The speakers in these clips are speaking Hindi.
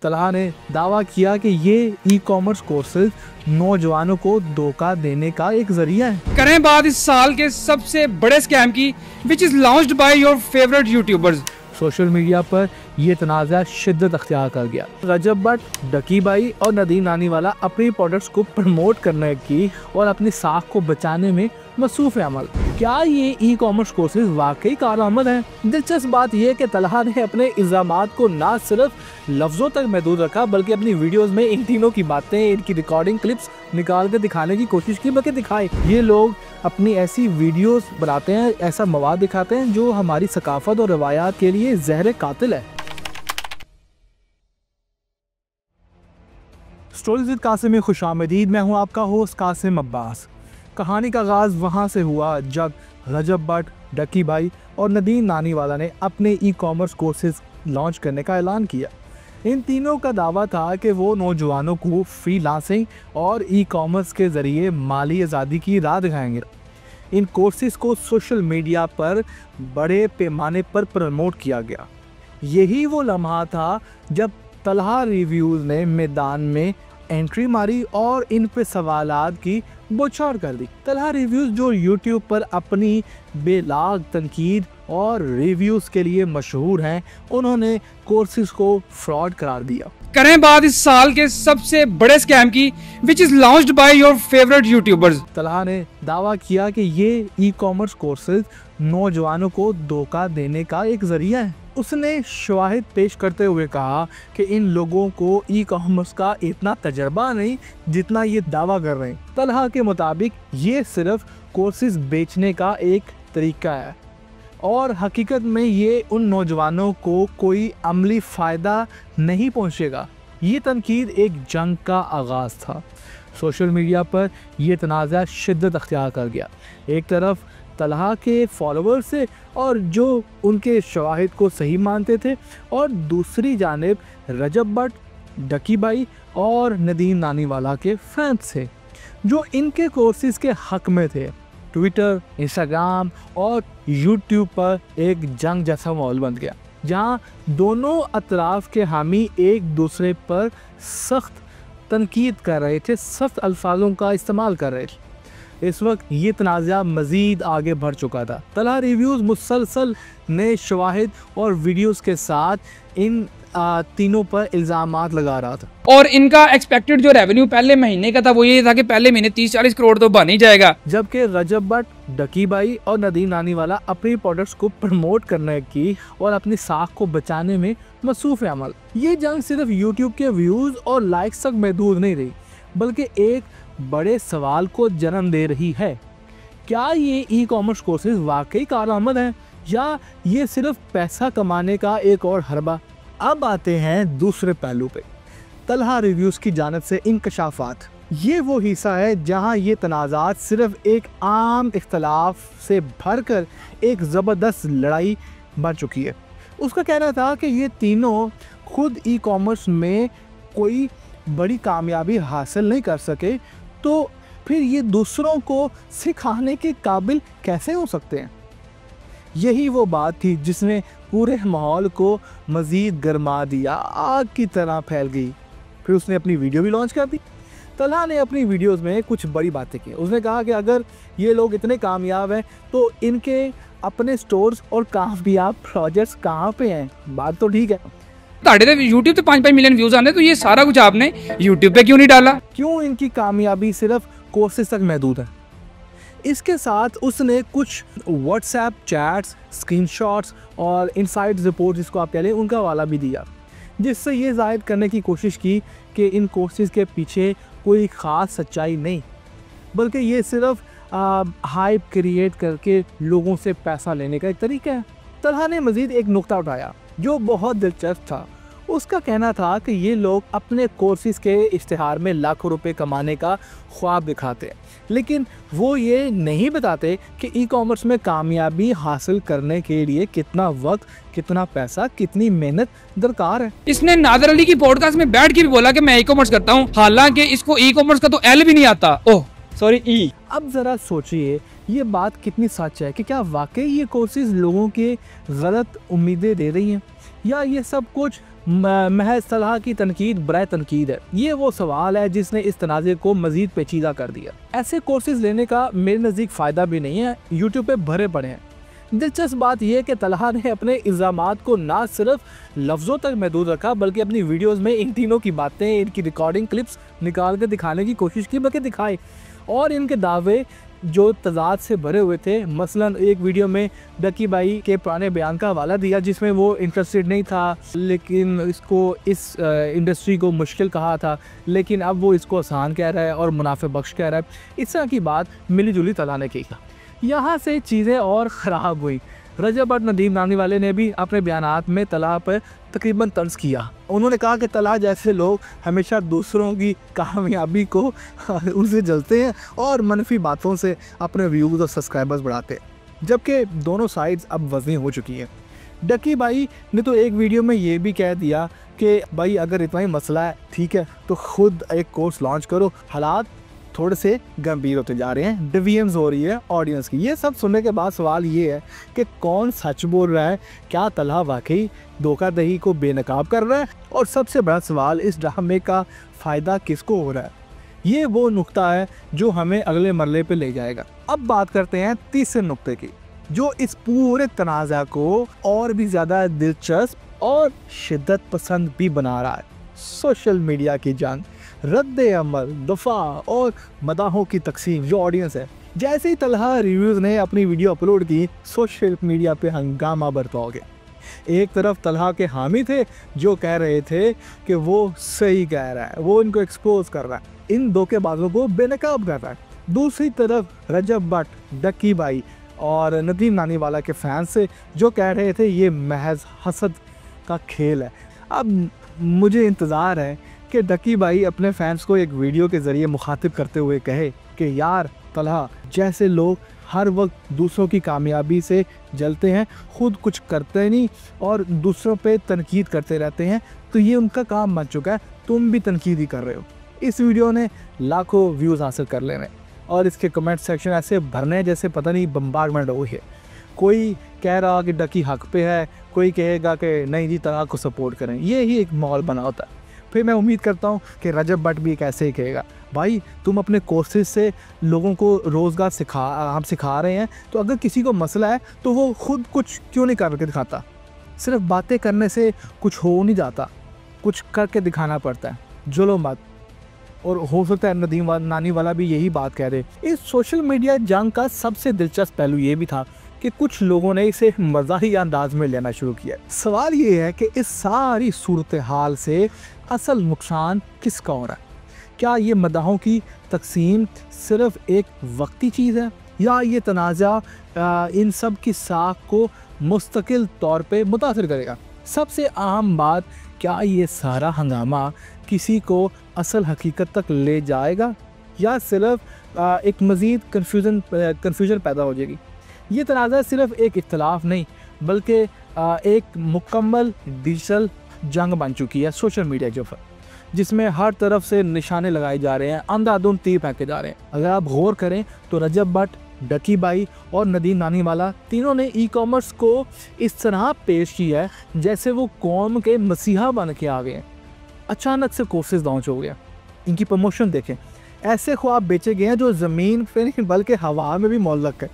तलहा ने दावा किया कि ये ई कॉमर्स कोर्सेज नौजवानों को धोखा देने का एक जरिया है। करें बात इस साल के सबसे बड़े स्कैम की, which is launched by your favourite YouTubers. Social media पर यह तनाज़ा शिद्दत अख्तियार कर गया। रजब भट्ट, डकी भाई और नदीम नानीवाला अपनी प्रोडक्ट्स को प्रमोट करने की और अपनी साख को बचाने में मसरूफ़ अमल। क्या ये ई कॉमर्स कोर्सेज वाकई कारआमद हैं? दिलचस्प बात यह कि तलहा ने अपने इल्ज़ामात को न सिर्फ लफ्ज़ों तक महदूद रखा बल्कि अपनी वीडियोस में इन तीनों की बातें, इनकी रिकॉर्डिंग क्लिप्स निकाल कर दिखाने की कोशिश की, बल्कि दिखाई। ये लोग अपनी ऐसी वीडियोस बनाते हैं, ऐसा मवाद दिखाते हैं जो हमारी सकाफत और रवायात के लिए जहर कातिल है। स्टोरीज विद कासिम में खुशामदीद। मैं हूँ आपका होस्ट कासिम अब्बास। कहानी का आगाज़ वहाँ से हुआ जब रजब भट्ट, डकी भाई और नदीम नानीवाला ने अपने ई कॉमर्स कोर्सेज लॉन्च करने का ऐलान किया। इन तीनों का दावा था कि वो नौजवानों को फ्रीलांसिंग और ई कॉमर्स के ज़रिए माली आज़ादी की राह दिखाएंगे। इन कोर्सेज को सोशल मीडिया पर बड़े पैमाने पर प्रमोट किया गया। यही वो लम्हा था जब तलहा रिव्यूज़ ने मैदान में एंट्री मारी और इन पे सवालात की बौछार कर दी। तलहा रिव्यूज़ जो यूट्यूब पर अपनी बेलाग तनकीद और रिव्यूज़ के लिए मशहूर हैं, उन्होंने कोर्सेज को फ्रॉड करार दिया। करें बात इस साल के सबसे बड़े स्कैम की, which is launched by your favourite YouTubers. Talha ने दावा किया कि ये ई कॉमर्स कोर्सेज नौजवानों को धोखा देने का एक जरिया है। उसने शवाहिद पेश करते हुए कहा कि इन लोगों को ई कॉमर्स का इतना तजर्बा नहीं जितना ये दावा कर रहे हैं। तलहा के मुताबिक ये सिर्फ कोर्सेज बेचने का एक तरीका है और हकीकत में ये उन नौजवानों को कोई अमली फ़ायदा नहीं पहुंचेगा। ये तनकीद एक जंग का आगाज़ था। सोशल मीडिया पर यह तनाज़ा शिद्दत अख्तियार कर गया। एक तरफ तलहा के फॉलोअर्स से और जो उनके शवाहिद को सही मानते थे, और दूसरी जानिब रजब भट्ट, डकी भाई और नदीम नानीवाला के फैंस थे जो इनके कोर्सेज के हक में थे। ट्विटर, इंस्टाग्राम और यूट्यूब पर एक जंग जैसा माहौल बन गया जहां दोनों अतराफ के हामी एक दूसरे पर सख्त तनकीद कर रहे थे, सख्त अल्फाजों का इस्तेमाल कर रहे थे। इस वक्त ये तनाज़ा मज़ीद आगे बढ़ चुका था। तलहा रिव्यूज़ मुसलसल नए शवाहिद और वीडियोस के साथ इन तीनों पर इल्ज़ामात लगा रहा था और इनका एक्सपेक्टेड जो रेवेन्यू पहले महीने का था वो ये था कि पहले महीने 30-40 करोड़ तो बन ही जाएगा। जबकि रजब भट्ट, डकी भाई और नदीम नानीवाला अपनी प्रोडक्ट्स को प्रमोट करने की और अपनी साख को बचाने में मसरूफ़ अमल। ये जंग सिर्फ यूट्यूब के व्यूज़ और लाइक्स तक महदूद नहीं रही बल्कि एक बड़े सवाल को जन्म दे रही है। क्या ये ई कॉमर्स कोर्सेज वाकई कारआमद हैं या ये सिर्फ पैसा कमाने का एक और हरबा? अब आते हैं दूसरे पहलू पे, तलहा रिव्यूज़ की जानिब से इंकशाफात। ये वो हिस्सा है जहां ये तनाज़ात सिर्फ एक आम इख्तलाफ से भरकर एक ज़बरदस्त लड़ाई बन चुकी है। उसका कहना था कि ये तीनों खुद ई कॉमर्स में कोई बड़ी कामयाबी हासिल नहीं कर सके तो फिर ये दूसरों को सिखाने के काबिल कैसे हो सकते हैं। यही वो बात थी जिसने पूरे माहौल को मज़ीद गरमा दिया, आग की तरह फैल गई। फिर उसने अपनी वीडियो भी लॉन्च कर दी। तलहा ने अपनी वीडियोस में कुछ बड़ी बातें की। उसने कहा कि अगर ये लोग इतने कामयाब हैं तो इनके अपने स्टोर्स और कामयाब प्रोजेक्ट्स कहाँ पे हैं? बात तो ठीक है, यूट्यूब पे 5-5 मिलियन व्यूज आने, तो ये सारा कुछ आपने यूट्यूब पे क्यों नहीं डाला? क्यों इनकी कामयाबी सिर्फ कोर्सेज तक महदूद है? इसके साथ उसने कुछ व्हाट्सएप चैट्स, स्क्रीनशॉट्स और इनसाइड रिपोर्ट जिसको आप कह लें उनका वाला भी दिया, जिससे ये जाहिर करने की कोशिश की कि इन कोर्सेज के पीछे कोई ख़ास सच्चाई नहीं बल्कि ये सिर्फ हाइप क्रिएट करके लोगों से पैसा लेने का एक तरीका है। तलहा ने मज़ीद एक नुक्ता उठाया जो बहुत दिलचस्प था। उसका कहना था कि ये लोग अपने कोर्सेज के इश्तिहार में लाखों रुपए कमाने का ख्वाब दिखाते हैं, लेकिन वो ये नहीं बताते कि ई कॉमर्स में कामयाबी हासिल करने के लिए कितना वक्त, कितना पैसा, कितनी मेहनत दरकार है। इसने नादर अली की पॉडकास्ट में बैठ के भी बोला कि मैं ई कॉमर्स करता हूँ, हालांकि इसको ई कॉमर्स का तो एल भी नहीं आता। ओह सॉरी, ई। अब ज़रा सोचिए ये बात कितनी सच है कि क्या वाकई ये कोर्सेज लोगों के गलत उम्मीदें दे रही हैं या ये सब कुछ महज तलहा की तनकीद बराए तनकीद है। ये वो सवाल है जिसने इस तनाज़े को मजीद पेचीदा कर दिया। ऐसे कोर्सेज लेने का मेरे नज़दीक फ़ायदा भी नहीं है, यूट्यूब पे भरे पड़े हैं। दिलचस्प बात यह है कि तलहा ने अपने इल्ज़ामात को ना सिर्फ लफ्ज़ों तक महदूद रखा बल्कि अपनी वीडियोस में इन तीनों की बातें, इनकी रिकॉर्डिंग क्लिप्स निकाल कर दिखाने की कोशिश की, बल्कि दिखाए। और इनके दावे जो तजाद से भरे हुए थे। मसलन एक वीडियो में डकी भाई के पुराने बयान का हवाला दिया जिसमें वो इंटरेस्टेड नहीं था, लेकिन इसको इस इंडस्ट्री को मुश्किल कहा था, लेकिन अब वो इसको आसान कह रहा है और मुनाफे बख्श कह रहा है। इस तरह की बात मिली जुली तलहा ने की। यहाँ से चीज़ें और ख़राब हुई। रजब और नदीम नानी वाले ने भी अपने बयानात में तलहा पर तकरीबन तंज किया। उन्होंने कहा कि तलहा जैसे लोग हमेशा दूसरों की कामयाबी को उनसे जलते हैं और मनफी बातों से अपने व्यूज़ और सब्सक्राइबर्स बढ़ाते हैं, जबकि दोनों साइड्स अब वज़नी हो चुकी हैं। डकी भाई ने तो एक वीडियो में ये भी कह दिया कि भाई अगर इतना ही मसला है ठीक है तो ख़ुद एक कोर्स लॉन्च करो, हालात थोड़े से गंभीर होते जा रहे हैं, डिवीएम्स हो रही है ऑडियंस की। ये सब सुनने के बाद सवाल ये है कि कौन सच बोल रहा है, क्या तलहा वाकई धोखाधड़ी को बेनकाब कर रहा है, और सबसे बड़ा सवाल इस ड्रामे का फ़ायदा किसको हो रहा है। ये वो नुक्ता है जो हमें अगले मरले पे ले जाएगा। अब बात करते हैं तीसरे नुक्ते की, जो इस पूरे तनाज़ा को और भी ज़्यादा दिलचस्प और शिद्दत पसंद भी बना रहा है। सोशल मीडिया की जंग, रद्द अमल, दफ़ा और मदाहों की तकसीम। जो ऑडियंस है, जैसे ही तलहा रिव्यूज़ ने अपनी वीडियो अपलोड की, सोशल मीडिया पे हंगामा बरपा हो गया। एक तरफ तलहा के हामी थे जो कह रहे थे कि वो सही कह रहा है, वो इनको एक्सपोज कर रहा है, इन धोखेबाजों को बेनकाब कर रहा है। दूसरी तरफ रजब भट्ट, डक्की भाई और नदीम नानी वाला के फैंस से जो कह रहे थे ये महज हसद का खेल है। अब मुझे इंतज़ार है कि डकी भाई अपने फैंस को एक वीडियो के ज़रिए मुखातिब करते हुए कहे कि यार तलहा जैसे लोग हर वक्त दूसरों की कामयाबी से जलते हैं, ख़ुद कुछ करते नहीं और दूसरों पे तनकीद करते रहते हैं, तो ये उनका काम बन चुका है, तुम भी तनकीद ही कर रहे हो। इस वीडियो ने लाखों व्यूज़ हासिल कर लेने और इसके कमेंट सेक्शन ऐसे भरने जैसे पता नहीं बम्बार्डमेंट हो है। कोई कह रहा कि डकी हक पे है, कोई कहेगा कि नहीं जी तलहा को सपोर्ट करें। ये ही एक माहौल बना होता है। फिर मैं उम्मीद करता हूँ कि रजब भट्ट भी कैसे ही कहेगा, भाई तुम अपने कोर्सेज से लोगों को रोज़गार हम सिखा रहे हैं, तो अगर किसी को मसला है तो वो ख़ुद कुछ क्यों नहीं करके दिखाता। सिर्फ बातें करने से कुछ हो नहीं जाता, कुछ करके दिखाना पड़ता है। जुल्म मत। और हो सकता है नदीम नानी वाला भी यही बात कह रहे। इस सोशल मीडिया जंग का सबसे दिलचस्प पहलू ये भी था कि कुछ लोगों ने इसे मज़ाही अंदाज में लेना शुरू किया। सवाल ये है कि इस सारी सूरत हाल से असल नुकसान किसका हो रहा है? क्या ये मदाहों की तकसीम सिर्फ एक वक्ती चीज़ है, या ये तनाज़ा इन सब की साख को मुस्तकिल तौर पे मुतासिर करेगा? सबसे अहम बात, क्या ये सारा हंगामा किसी को असल हकीकत तक ले जाएगा या सिर्फ एक मज़ीद कन्फ्यूजन पैदा हो जाएगी? ये तनाज़ा सिर्फ एक इख्तलाफ नहीं बल्कि एक मुकम्मल डिजिटल जंग बन चुकी है सोशल मीडिया के ऊपर, जिसमें हर तरफ से निशाने लगाए जा रहे हैं, अंधाधुंध तीर फेंके जा रहे हैं। अगर आप गौर करें तो रजब भट्ट, डकी भाई और नदीम नानी वाला तीनों ने ई कॉमर्स को इस तरह पेश किया है जैसे वो कौम के मसीहा बन के आ गए हैं। अचानक से कोर्सेज लॉन्च हो गया, इनकी प्रमोशन देखें, ऐसे ख्वाब बेचे गए हैं जो ज़मीन पे नहीं बल्कि हवा में भी मौलक है।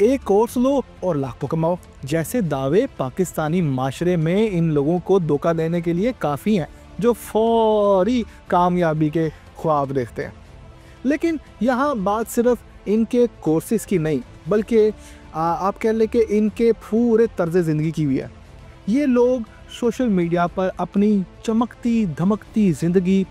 एक कोर्स लो और लाखों कमाओ जैसे दावे पाकिस्तानी माशरे में इन लोगों को धोखा देने के लिए काफ़ी हैं जो फौरी कामयाबी के ख्वाब देखते हैं। लेकिन यहाँ बात सिर्फ इनके कोर्सेज की नहीं बल्कि आप कह लें कि इनके पूरे तर्ज़ ज़िंदगी की भी है। ये लोग सोशल मीडिया पर अपनी चमकती धमकती ज़िंदगी,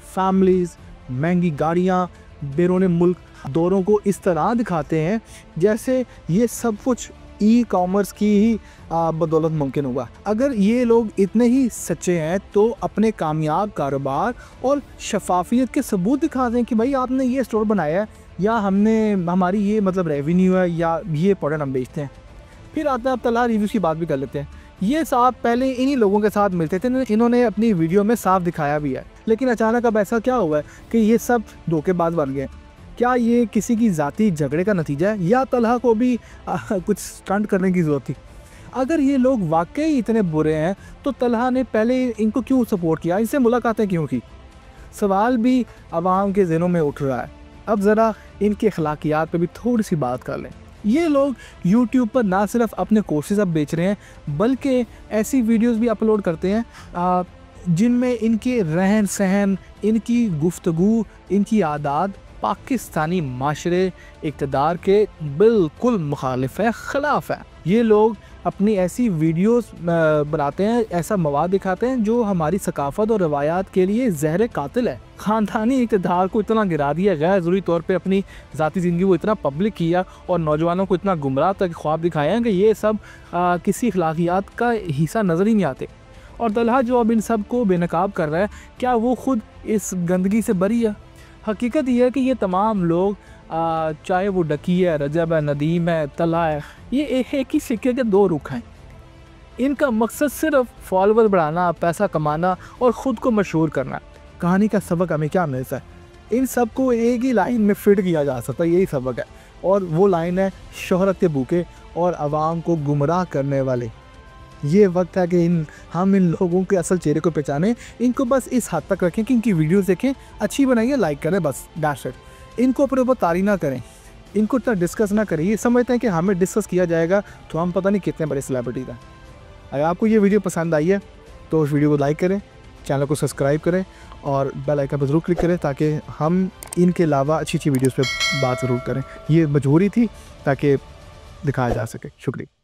फैमिलीज़, महंगी गाड़ियाँ, बैरून मुल्क दौरों को इस तरह दिखाते हैं जैसे ये सब कुछ ई कॉमर्स की ही बदौलत मुमकिन हुआ। अगर ये लोग इतने ही सच्चे हैं तो अपने कामयाब कारोबार और शफाफियत के सबूत दिखा दें कि भाई आपने ये स्टोर बनाया है या हमारी ये मतलब रेवेन्यू है या ये प्रोडक्ट हम बेचते हैं। फिर आता है अब तलहा रिव्यूज़ की बात भी कर लेते हैं। ये साहब पहले इन्हीं लोगों के साथ मिलते थे, इन्होंने अपनी वीडियो में साफ दिखाया भी है, लेकिन अचानक अब ऐसा क्या हुआ है कि ये सब धोखेबाज बन गए? क्या ये किसी की ज़ाती झगड़े का नतीजा है या तलहा को भी कुछ स्टंट करने की ज़रूरत थी? अगर ये लोग वाकई इतने बुरे हैं तो तलहा ने पहले इनको क्यों सपोर्ट किया, इनसे मुलाकातें क्यों की? सवाल भी आवाम के ज़हनों में उठ रहा है। अब ज़रा इनके अखलाकियात पे भी थोड़ी सी बात कर लें। ये लोग YouTube पर ना सिर्फ अपने कोर्सेज अब बेच रहे हैं बल्कि ऐसी वीडियोस भी अपलोड करते हैं जिनमें इनके रहन सहन, इनकी गुफ्तगू, इनकी आदात पाकिस्तानी माशरे इक़्तिदार के बिल्कुल मुखालिफ है, ख़िलाफ़ है। ये लोग अपनी ऐसी वीडियोस बनाते हैं, ऐसा मवाद दिखाते हैं जो हमारी सकाफ़त और रवायात के लिए ज़हर कातिल है। ख़ानदानी इक़्तिदार को इतना गिरा दिया, गैर ज़रूरी तौर पे अपनी ज़ाती ज़िंदगी को इतना पब्लिक किया और नौजवानों को इतना गुमराह तक ख्वाब दिखाया है कि ये सब किसी अखलाकियात का हिस्सा नज़र ही नहीं आते। और तलहा जो अब इन सब को बेनकाब कर रहा है, क्या वो ख़ुद इस गंदगी से बरी है? हकीकत यह है कि ये तमाम लोग चाहे वो डकी है, रजब है, नदीम है, तलहा है, ये एक ही सिक्के के दो रुख हैं। इनका मकसद सिर्फ फॉलोवर बढ़ाना, पैसा कमाना और ख़ुद को मशहूर करना। कहानी का सबक हमें क्या मिलता है? इन सब को एक ही लाइन में फिट किया जा सकता है, यही सबक है। और वो लाइन है शोहरत के भूखे और आवाम को गुमराह करने वाले। ये वक्त है कि हम इन लोगों के असल चेहरे को पहचानें। इनको बस इस हद तक रखें कि इनकी वीडियोस देखें, अच्छी बनाइए, लाइक करें, बस दैट्स इट। इनको अपने ऊपर तारी ना करें, इनको इतना डिस्कस ना करें। ये समझते हैं कि हमें डिस्कस किया जाएगा तो हम पता नहीं कितने बड़े सेलिब्रिटीज़ हैं। अगर आपको ये वीडियो पसंद आई है तो उस वीडियो को लाइक करें, चैनल को सब्सक्राइब करें और बेल आइकन पर ज़रूर क्लिक करें ताकि हम इनके अलावा अच्छी अच्छी वीडियोज़ पर बात ज़रूर करें। ये मजबूरी थी ताकि दिखाया जा सके। शुक्रिया।